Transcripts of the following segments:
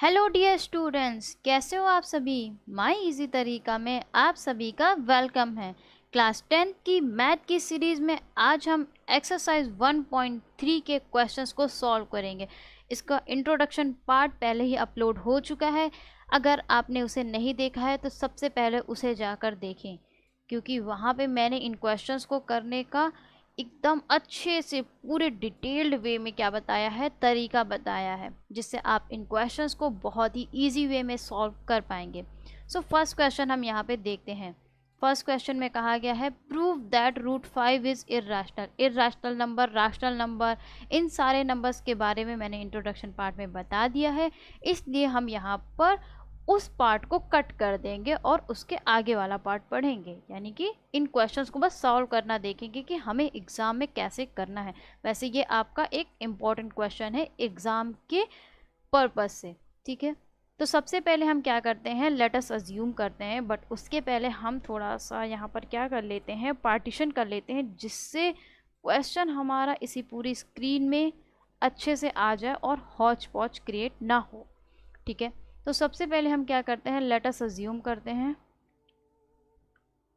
Hello dear students, कैसे हो आप सभी। माई इजी तरीका में आप सभी का वेलकम है। क्लास 10 की मैथ की सीरीज़ में आज हम एक्सरसाइज 1.3 के क्वेश्चंस को सॉल्व करेंगे। इसका इंट्रोडक्शन पार्ट पहले ही अपलोड हो चुका है। अगर आपने उसे नहीं देखा है तो सबसे पहले उसे जाकर देखें, क्योंकि वहाँ पे मैंने इन क्वेश्चंस को करने का एकदम अच्छे से पूरे डिटेल्ड वे में क्या बताया है, तरीका बताया है, जिससे आप इन क्वेश्चंस को बहुत ही इजी वे में सॉल्व कर पाएंगे। सो फर्स्ट क्वेश्चन हम यहाँ पे देखते हैं। फर्स्ट क्वेश्चन में कहा गया है prove that root 5 is irrational. Irrational number, rational number, इन सारे नंबर्स के बारे में मैंने इंट्रोडक्शन पार्ट में बता दिया है, इसलिए हम यहाँ पर उस पार्ट को कट कर देंगे और उसके आगे वाला पार्ट पढ़ेंगे। यानी कि इन क्वेश्चंस को बस सॉल्व करना देखेंगे कि हमें एग्ज़ाम में कैसे करना है। वैसे ये आपका एक इम्पॉर्टेंट क्वेश्चन है एग्ज़ाम के पर्पस से, ठीक है। तो सबसे पहले हम क्या करते हैं, लेट अस अज्यूम करते हैं, बट उसके पहले हम थोड़ा सा यहाँ पर क्या कर लेते हैं, पार्टीशन कर लेते हैं, जिससे क्वेश्चन हमारा इसी पूरी स्क्रीन में अच्छे से आ जाए और हौच पौच क्रिएट ना हो, ठीक है। तो सबसे पहले हम क्या करते हैं, लेट अस अज्यूम करते हैं।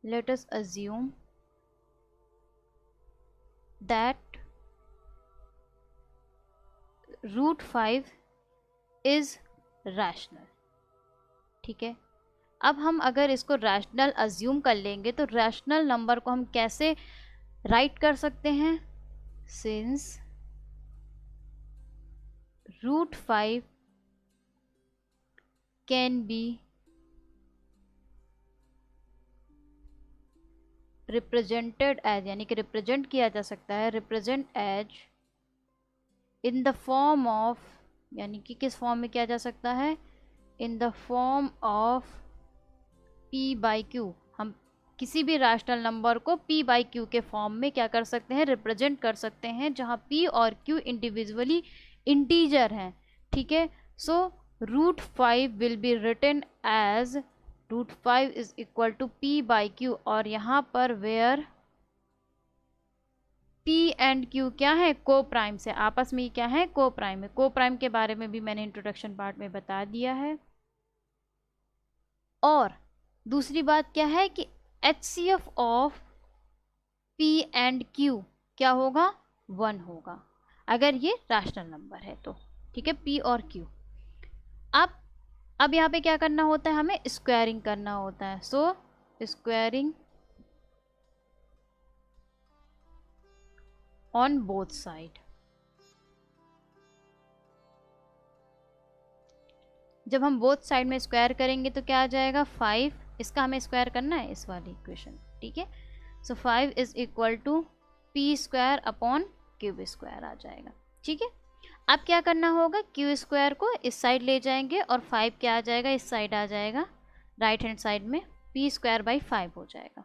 Let us assume that root 5 is rational, ठीक है। अब हम अगर इसको रैशनल अज्यूम कर लेंगे तो रैशनल नंबर को हम कैसे राइट कर सकते हैं, since root 5 can be represented as, यानी कि रिप्रेजेंट किया जा सकता है, represent as in the form of, यानी कि किस फॉर्म में किया जा सकता है, in the form of p by q. हम किसी भी रैशनल नंबर को p बाई क्यू के फॉर्म में क्या कर सकते हैं, रिप्रेजेंट कर सकते हैं, जहाँ p और q इंडिविजुअली इंटीजर हैं, ठीक है। So root 5 will be written as root 5 is equal to p by q, और यहाँ पर वेयर p एंड q क्या है, को प्राइम से, आपस में क्या है, को प्राइम है। को प्राइम के बारे में भी मैंने इंट्रोडक्शन पार्ट में बता दिया है। और दूसरी बात क्या है कि HCF of p and q क्या होगा, 1 होगा, अगर ये रैशनल नंबर है तो, ठीक है, p और q। अब यहाँ पे क्या करना होता है, हमें स्क्वायरिंग करना होता है। सो स्क्वायरिंग ऑन बोथ साइड। जब हम बोथ साइड में स्क्वायर करेंगे तो क्या आ जाएगा, 5, इसका हमें स्क्वायर करना है, इस वाली इक्वेशन, ठीक है। So 5 is equal to p square upon q square आ जाएगा, ठीक है। अब क्या करना होगा, क्यू स्क्वायर को इस साइड ले जाएंगे और 5 क्या आ जाएगा, इस साइड आ जाएगा, राइट हैंड साइड में p स्क्वायर बाई 5 हो जाएगा।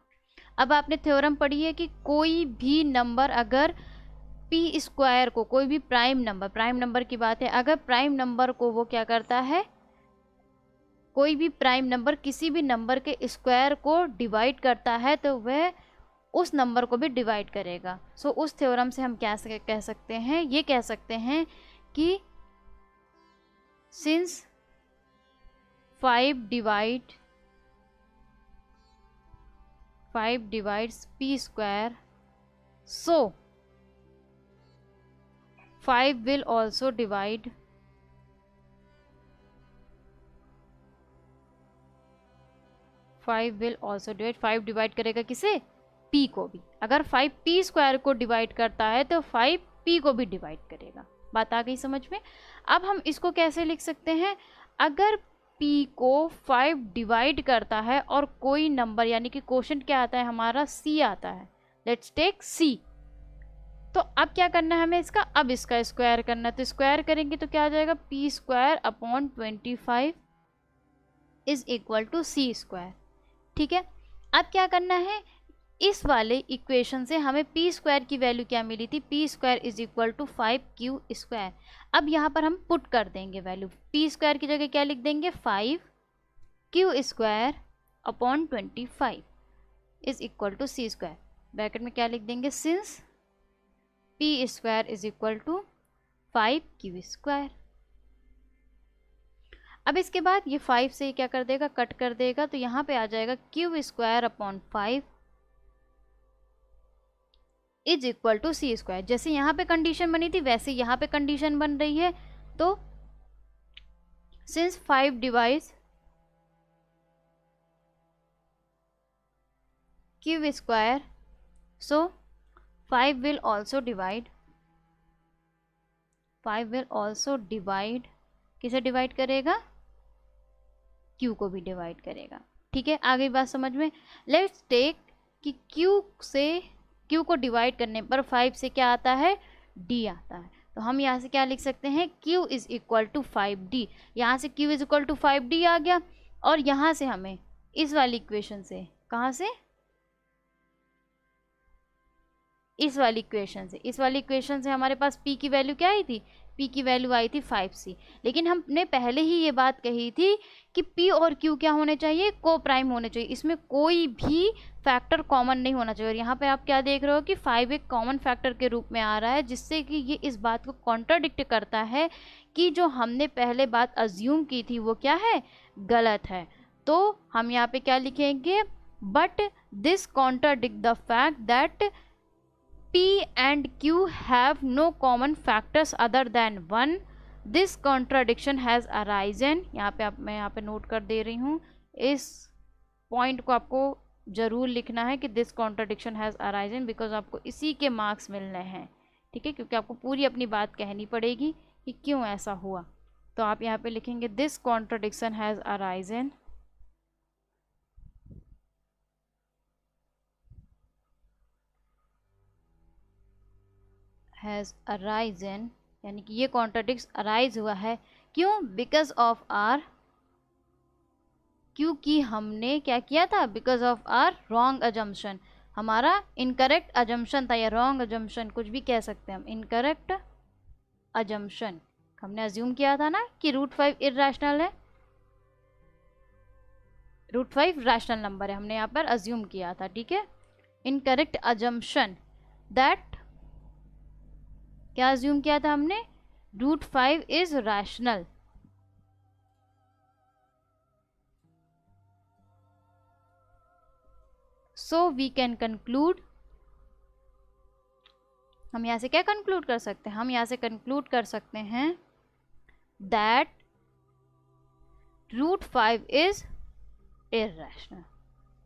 अब आपने थ्योरम पढ़ी है कि कोई भी नंबर अगर p स्क्वायर को, कोई भी प्राइम नंबर की बात है, अगर प्राइम नंबर को वो क्या करता है, कोई भी प्राइम नंबर किसी भी नंबर के स्क्वायर को डिवाइड करता है तो वह उस नंबर को भी डिवाइड करेगा। सो उस थ्योरम से हम क्या कह सकते हैं, ये कह सकते हैं कि since 5 divides p square, so 5 will also divide 5 divide करेगा किसे, p को भी। अगर 5 p स्क्वायर को डिवाइड करता है तो 5 p को भी डिवाइड करेगा। बात आ गई समझ में। अब हम इसको कैसे लिख सकते हैं, अगर p को 5 डिवाइड करता है और कोई नंबर, यानी कि क्वोशंट क्या आता है हमारा, c आता है, लेट्स टेक c। तो अब क्या करना है हमें इसका, अब इसका स्क्वायर करना है, तो स्क्वायर करेंगे तो क्या आ जाएगा, p square upon 25 is equal to c square, ठीक है। अब क्या करना है, इस वाले इक्वेशन से हमें p स्क्वायर की वैल्यू क्या मिली थी, p square is equal to 5q square. अब यहाँ पर हम पुट कर देंगे वैल्यू, p स्क्वायर की जगह क्या लिख देंगे, 5q square upon 25 is equal to c square. Bracket में क्या लिख देंगे, since p square is equal to 5q square. अब इसके बाद ये 5 से क्या कर देगा, कट कर देगा, तो यहाँ पे आ जाएगा q square upon 5 is equal to c square. जैसे यहाँ पे कंडीशन बनी थी वैसे यहाँ पे कंडीशन बन रही है। तो since 5 divides Q square, so 5 will also divide, 5 will also divide, किसे डिवाइड करेगा, क्यू को भी डिवाइड करेगा। ठीक है, आगे बात समझ में। लेट्स टेक कि क्यू को डिवाइड करने पर 5 से क्या आता है, डी आता है। तो हम यहाँ से क्या लिख सकते हैं, q is equal to 5d। यहाँ से q is equal to 5d आ गया, और यहाँ से हमें इस वाली इक्वेशन से, कहाँ से, इस वाली इक्वेशन से हमारे पास p की वैल्यू क्या आई थी, p की वैल्यू आई थी 5c। लेकिन हमने पहले ही ये बात कही थी कि p और q क्या होने चाहिए, को प्राइम होने चाहिए, इसमें कोई भी फैक्टर कॉमन नहीं होना चाहिए। और यहाँ पे आप क्या देख रहे हो कि 5 एक कॉमन फैक्टर के रूप में आ रहा है, जिससे कि ये इस बात को कॉन्ट्राडिक्ट करता है कि जो हमने पहले बात अज्यूम की थी वो क्या है, गलत है। तो हम यहाँ पे क्या लिखेंगे, but this contradict the fact that P and Q have no common factors other than 1. This contradiction has arisen. यहाँ पे मैं यहाँ पे नोट कर दे रही हूँ, इस पॉइंट को आपको ज़रूर लिखना है कि this contradiction has arisen, because आपको इसी के मार्क्स मिलने हैं। ठीक है, क्योंकि आपको पूरी अपनी बात कहनी पड़ेगी कि क्यों ऐसा हुआ। तो आप यहाँ पे लिखेंगे this contradiction has arisen, has arisen, यानी कि ये कॉन्ट्राडिक्शन अराइज हुआ है। क्यों, बिकॉज ऑफ आर, क्योंकि हमने क्या किया था, because of our wrong assumption, हमारा इनकरेक्ट अजम्पशन था, या रॉन्ग अजम्पशन कुछ भी कह सकते हैं हम, इनकरेक्ट अजम्पशन। हमने अज्यूम किया था ना कि √5 इर्रेशनल है, √5 रैशनल नंबर है, हमने यहाँ पर अज्यूम किया था। ठीक है, इनकरेक्ट अजम्पशन दैट, क्या अज्यूम किया था हमने, √5 is rational. So we can conclude, हम यहाँ से क्या कंक्लूड कर सकते हैं, हम यहाँ से कंक्लूड कर सकते हैं दैट √5 इज इर्रेशनल।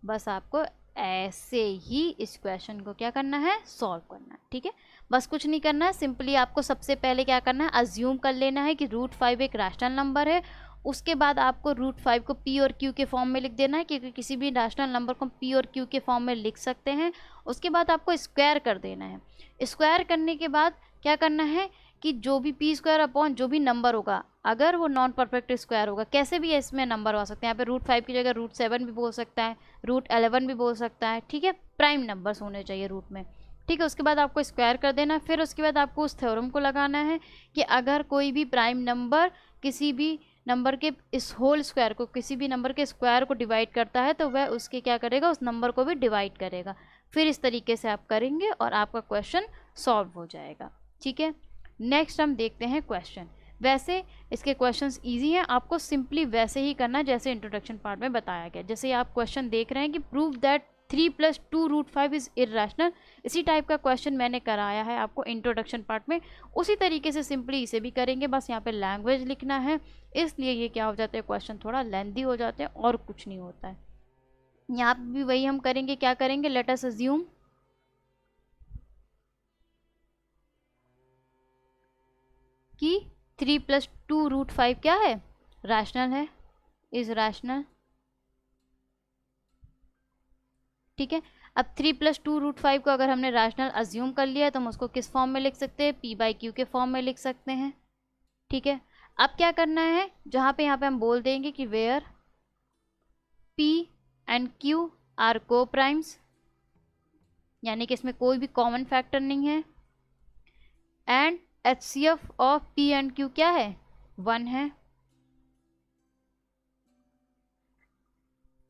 बस आपको ऐसे ही इस क्वेश्चन को क्या करना है, सॉल्व करना है। ठीक है, बस कुछ नहीं करना है, सिंपली आपको सबसे पहले क्या करना है, अज्यूम कर लेना है कि √5 एक रैशनल नंबर है। उसके बाद आपको √5 को p और q के फॉर्म में लिख देना है, क्योंकि किसी भी रैशनल नंबर को p और q के फॉर्म में लिख सकते हैं। उसके बाद आपको स्क्वायर कर देना है। स्क्वायर करने के बाद क्या करना है कि जो भी p² अपॉन जो भी नंबर होगा, अगर वो नॉन परफेक्ट स्क्वायर होगा, कैसे भी इसमें नंबर आ सकते हैं, यहाँ पे √5 की जगह √7 भी बोल सकता है, √11 भी बोल सकता है। ठीक है, प्राइम नंबर्स होने चाहिए रूट में। ठीक है, उसके बाद आपको स्क्वायर कर देना। फिर उसके बाद आपको उस थ्योरम को लगाना है कि अगर कोई भी प्राइम नंबर किसी भी नंबर के इस होल स्क्वायर को, किसी भी नंबर के स्क्वायर को डिवाइड करता है, तो वह उसके क्या करेगा, उस नंबर को भी डिवाइड करेगा। फिर इस तरीके से आप करेंगे और आपका क्वेश्चन सॉल्व हो जाएगा। ठीक है, नेक्स्ट हम देखते हैं क्वेश्चन। वैसे इसके क्वेश्चंस इजी हैं, आपको सिंपली वैसे ही करना है जैसे इंट्रोडक्शन पार्ट में बताया गया। जैसे आप क्वेश्चन देख रहे हैं कि प्रूव दैट 3 + 2 √5 इज इर्रेशनल, इसी टाइप का क्वेश्चन मैंने कराया है आपको इंट्रोडक्शन पार्ट में। उसी तरीके से सिंपली इसे भी करेंगे, बस यहाँ पे लैंग्वेज लिखना है, इसलिए ये क्या हो जाता है, क्वेश्चन थोड़ा लेंथी हो जाते हैं और कुछ नहीं होता है। यहाँ पे भी वही हम करेंगे, क्या करेंगे, लेट अस अज्यूम कि 3 + 2 √5 क्या है, रैशनल है, इज रैशनल। ठीक है, अब 3 + 2 √5 को अगर हमने रैशनल अज्यूम कर लिया है तो हम उसको किस फॉर्म में लिख सकते हैं, p/q के फॉर्म में लिख सकते हैं। ठीक है, अब क्या करना है, जहाँ पे यहाँ पे हम बोल देंगे कि where p and q are coprimes, यानी कि इसमें कोई भी कॉमन फैक्टर नहीं है, and HCF of p and q क्या है, 1 है।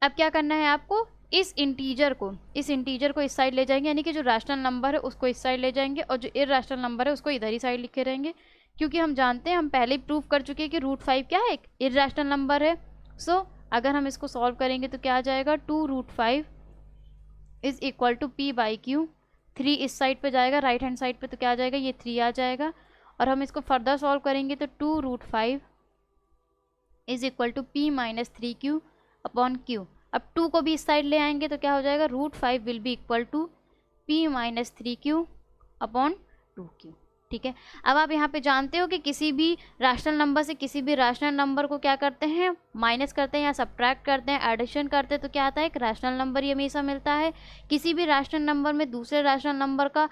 अब क्या करना है आपको, इस इंटीजर को इस साइड ले जाएंगे, यानी कि जो रैशनल नंबर है उसको इस साइड ले जाएंगे और जो इर्रेशनल नंबर है उसको इधर ही साइड लिखे रहेंगे। क्योंकि हम जानते हैं, हम पहले ही प्रूव कर चुके हैं कि √5 क्या है, एक इर्रेशनल नंबर है। सो अगर हम इसको सॉल्व करेंगे तो क्या आ जाएगा, 2√5 इज इक्वल टू p/q। 3 इस साइड पे जाएगा, राइट हैंड साइड पे, तो क्या आ जाएगा, ये 3 आ जाएगा। और हम इसको फर्दर सॉल्व करेंगे तो 2√5 इज इक्वल टू p-3q/q। अब 2 को भी इस साइड ले आएंगे तो क्या हो जाएगा, √5 will be equal to p-3q/2q। ठीक है। अब आप यहाँ पे जानते हो कि किसी भी रैशनल नंबर से किसी भी रैशनल नंबर को क्या करते हैं, माइनस करते हैं या सब्ट्रैक्ट करते हैं, एडिशन करते हैं, तो क्या आता है, एक रैशनल नंबर ही हमेशा मिलता है। किसी भी रैशनल नंबर में दूसरे रैशनल नंबर का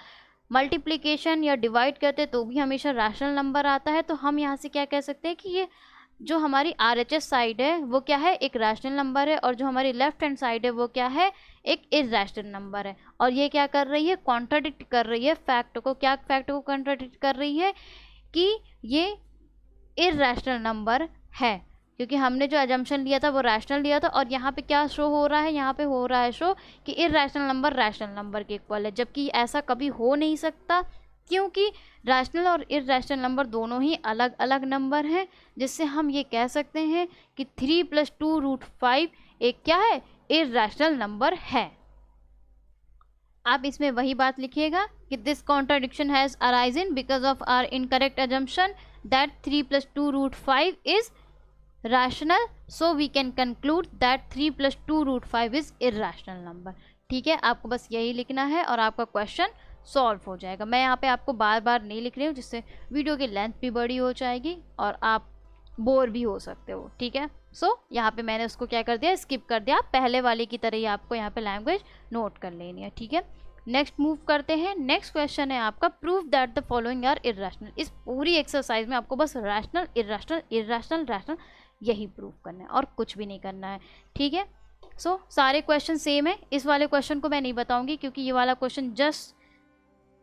मल्टीप्लिकेशन या डिवाइड करते तो भी हमेशा रैशनल नंबर आता है। तो हम यहाँ से क्या कह सकते हैं कि ये जो हमारी RHS साइड है वो क्या है, एक रैशनल नंबर है, और जो हमारी लेफ्ट हैंड साइड है वो क्या है, एक इर्रेशनल नंबर है। और ये क्या कर रही है, कॉन्ट्राडिक्ट कर रही है फैक्ट को। क्या फैक्ट को कॉन्ट्राडिक्ट कर रही है, कि ये इर्रेशनल नंबर है, क्योंकि हमने जो अजम्पशन लिया था वो रैशनल लिया था। और यहाँ पे क्या शो हो रहा है, यहाँ पे हो रहा है शो कि इर्रेशनल नंबर रैशनल नंबर के इक्वल है, जबकि ऐसा कभी हो नहीं सकता, क्योंकि रैशनल और इर्रेशनल नंबर दोनों ही अलग अलग नंबर हैं। जिससे हम ये कह सकते हैं कि 3 + 2√5 एक क्या है, इर्रेशनल नंबर है। आप इसमें वही बात लिखिएगा कि this contradiction has arisen because of our incorrect assumption that 3 + 2√5 is rational, so we can conclude that 3 + 2√5 is irrational number। ठीक है, आपको बस यही लिखना है और आपका क्वेश्चन सॉल्व हो जाएगा। मैं यहाँ पे आपको बार बार नहीं लिख रही हूँ, जिससे वीडियो की लेंथ भी बड़ी हो जाएगी और आप बोर भी हो सकते हो। ठीक है, सो यहाँ पे मैंने उसको क्या कर दिया, स्किप कर दिया। पहले वाले की तरह ही आपको यहाँ पे लैंग्वेज नोट कर लेनी है। ठीक है, नेक्स्ट मूव करते हैं। नेक्स्ट क्वेश्चन है आपका, prove that the following are irrational. इस पूरी एक्सरसाइज में आपको बस रैशनल, इर्रेशनल, इर्रेशनल, रैशनल यही प्रूव करना है और कुछ भी नहीं करना है। ठीक है, सो सारे क्वेश्चन सेम है। इस वाले क्वेश्चन को मैं नहीं बताऊंगी, क्योंकि ये वाला क्वेश्चन जस्ट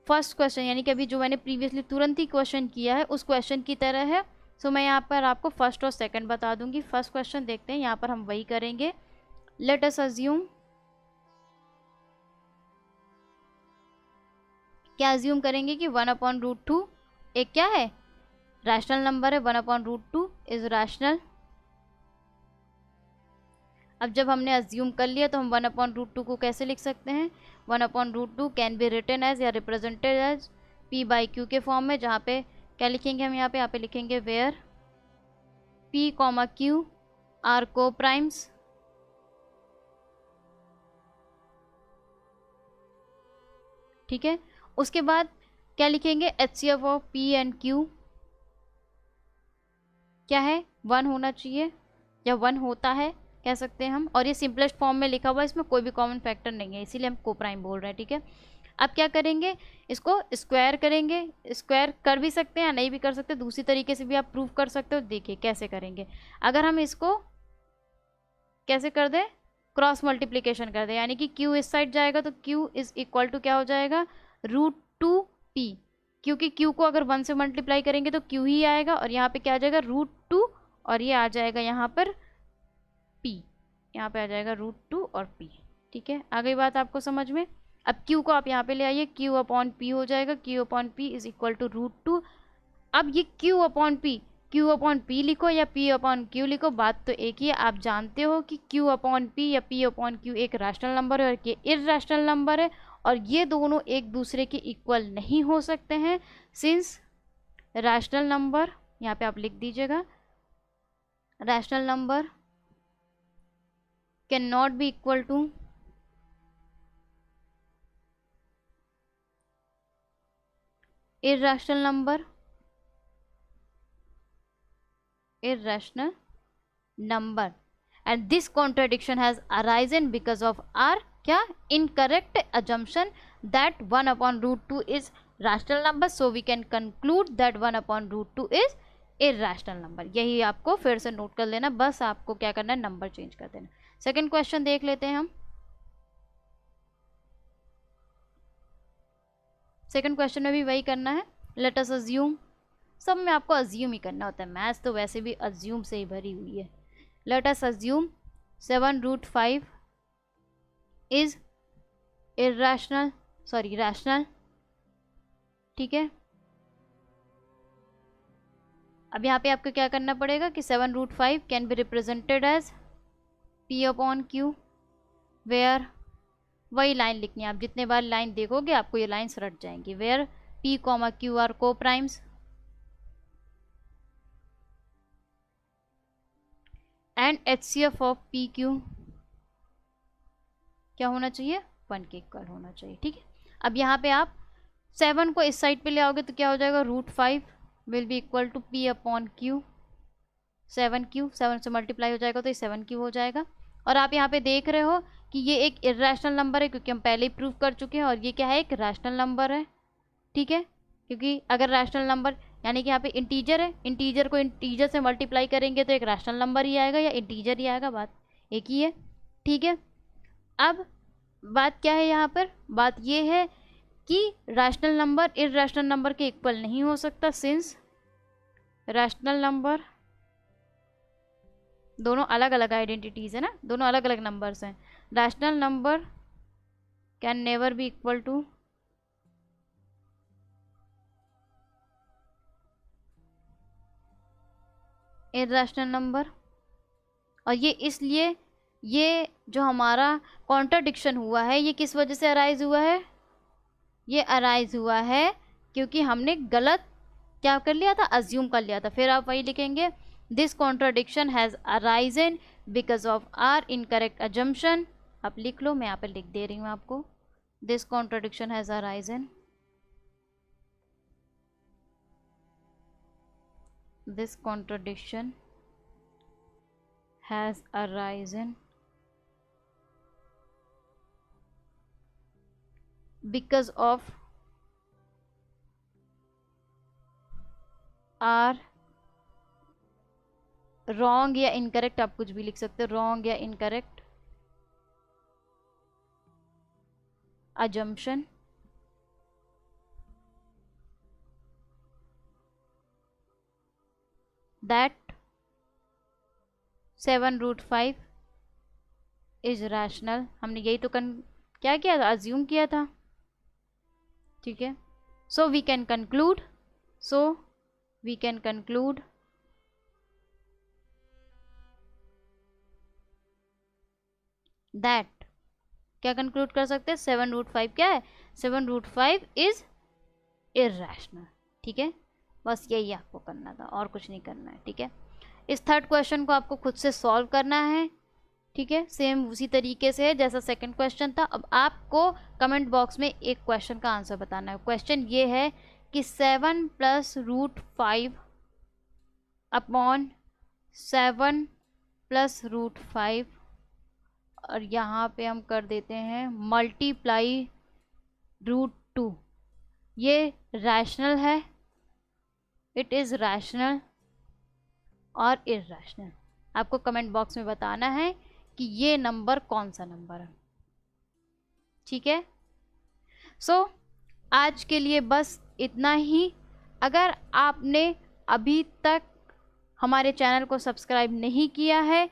फर्स्ट क्वेश्चन, यानी कि अभी जो मैंने प्रीवियसली तुरंत ही क्वेश्चन किया है उस क्वेश्चन की तरह है। सो मैं यहाँ पर आपको फर्स्ट और सेकंड बता दूंगी। फर्स्ट क्वेश्चन देखते हैं, यहाँ पर हम वही करेंगे। लेट अस अज्यूम, क्या अज्यूम करेंगे कि 1/√2 एक क्या है, रैशनल नंबर है। 1/√2 इज रैशनल। अब जब हमने अज्यूम कर लिया तो हम 1/√2 को कैसे लिख सकते हैं, 1/√2 कैन बी रिटन एज या रिप्रेजेंटेड एज p/q के फॉर्म में, जहाँ पे क्या लिखेंगे हम, यहाँ पे लिखेंगे वेयर p, q आर को प्राइम्स। ठीक है, उसके बाद क्या लिखेंगे, HCF of p and q क्या है, 1 होना चाहिए या 1 होता है कह सकते हैं हम। और ये सिंपलेस्ट फॉर्म में लिखा हुआ है, इसमें कोई भी कॉमन फैक्टर नहीं है, इसीलिए हम कोप्राइम बोल रहे हैं। ठीक है, अब क्या करेंगे, इसको स्क्वायर करेंगे। स्क्वायर कर भी सकते हैं या नहीं भी कर सकते, दूसरी तरीके से भी आप प्रूव कर सकते हो। देखिए कैसे करेंगे, अगर हम इसको कैसे कर दें, क्रॉस मल्टीप्लीकेशन कर दें, यानी कि q इस साइड जाएगा तो q इज इक्वल टू क्या हो जाएगा, √2p, क्योंकि q को अगर 1 से मल्टीप्लाई करेंगे तो q ही आएगा, और यहाँ पे क्या आ जाएगा, √2, और ये आ जाएगा यहाँ पर p, यहाँ पे आ जाएगा √2 और p। ठीक है, आ गई बात आपको समझ में। अब q को आप यहाँ पे ले आइए, q/p हो जाएगा, q/p इज इक्वल टू √2। अब ये q/p लिखो या p/q लिखो, बात तो एक ही है। आप जानते हो कि q/p या p/q एक रैशनल नंबर है और ये इर्रेशनल नंबर है, और ये दोनों एक दूसरे के इक्वल नहीं हो सकते हैं, सिंस रैशनल नंबर, यहाँ पे आप लिख दीजिएगा, rational number cannot be equal to irrational number, and this contradiction has arisen because of our क्या incorrect assumption that 1/√2 is rational number, so we can conclude that 1/√2 is irrational number। यही आपको फिर से note कर लेना, बस आपको क्या करना है, नंबर चेंज कर देना। सेकंड क्वेश्चन देख लेते हैं हम। सेकंड क्वेश्चन में भी वही करना है, लेट अस अज्यूम। सब में आपको अज्यूम ही करना होता है, मैथ्स तो वैसे भी अज्यूम से ही भरी हुई है। Late us assume 7√5 is rational. ठीक है, अब यहाँ पे आपको क्या करना पड़ेगा कि 7√5 can be represented as P upon Q, where वही लाइन लिखनी है। आप जितने बार लाइन देखोगे आपको ये लाइन्स रट जाएंगी। वेयर P, Q आर को primes and HCF of PQ क्या होना चाहिए, 1 के इक्वल होना चाहिए। ठीक है, अब यहाँ पे आप 7 को इस साइड पे ले आओगे तो क्या हो जाएगा, √5 will be equal to P upon Q। 7 से मल्टीप्लाई हो जाएगा तो ये 7Q हो जाएगा। और आप यहाँ पे देख रहे हो कि ये एक इर्रेशनल नंबर है, क्योंकि हम पहले ही प्रूव कर चुके हैं, और ये क्या है, एक रैशनल नंबर है। ठीक है, क्योंकि अगर रैशनल नंबर यानी कि यहाँ पे इंटीजर है, इंटीजर को इंटीजर से मल्टीप्लाई करेंगे तो एक रैशनल नंबर ही आएगा या इंटीजर ही आएगा, बात एक ही है। ठीक है, अब बात क्या है यहाँ पर, बात ये है कि रैशनल नंबर इर्रेशनल नंबर के इक्वल नहीं हो सकता, सिंस रैशनल नंबर दोनों अलग अलग आइडेंटिटीज है ना, दोनों अलग अलग नंबर्स हैं। Rational number can never be equal to irrational number. और ये इसलिए, ये जो हमारा कॉन्ट्राडिक्शन हुआ है ये किस वजह से अराइज हुआ है, ये अराइज हुआ है क्योंकि हमने गलत क्या कर लिया था, अज्यूम कर लिया था। फिर आप वही लिखेंगे, this contradiction has arisen because of our incorrect assumption. आप लिख लो, मैं यहाँ पर लिख दे रही हूँ आपको, this contradiction has arisen, this contradiction has arisen because of our wrong या incorrect, आप कुछ भी लिख सकते हो, wrong या incorrect assumption that 7√5 is rational. हमने यही तो क्या किया था, अज्यूम किया था। ठीक है, so we can conclude that, क्या कंक्लूड कर सकते हैं, 7√5 क्या है, 7√5 इज इर्रेशनल। ठीक है, बस यही आपको करना था और कुछ नहीं करना है। ठीक है, इस थर्ड क्वेश्चन को आपको खुद से सॉल्व करना है। ठीक है, सेम उसी तरीके से है जैसा सेकंड क्वेश्चन था। अब आपको कमेंट बॉक्स में एक क्वेश्चन का आंसर बताना है। क्वेश्चन ये है कि 7 + √5 अपॉन 7 + √5, और यहाँ पे हम कर देते हैं मल्टीप्लाई √2, ये रैशनल है, इट इज़ रैशनल और इर्रेशनल। आपको कमेंट बॉक्स में बताना है कि ये नंबर कौन सा नंबर है। ठीक है, सो आज के लिए बस इतना ही। अगर आपने अभी तक हमारे चैनल को सब्सक्राइब नहीं किया है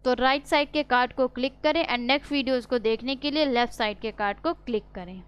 तो राइट साइड के कार्ड को क्लिक करें एंड नेक्स्ट वीडियोज़ को देखने के लिए लेफ़्ट साइड के कार्ड को क्लिक करें।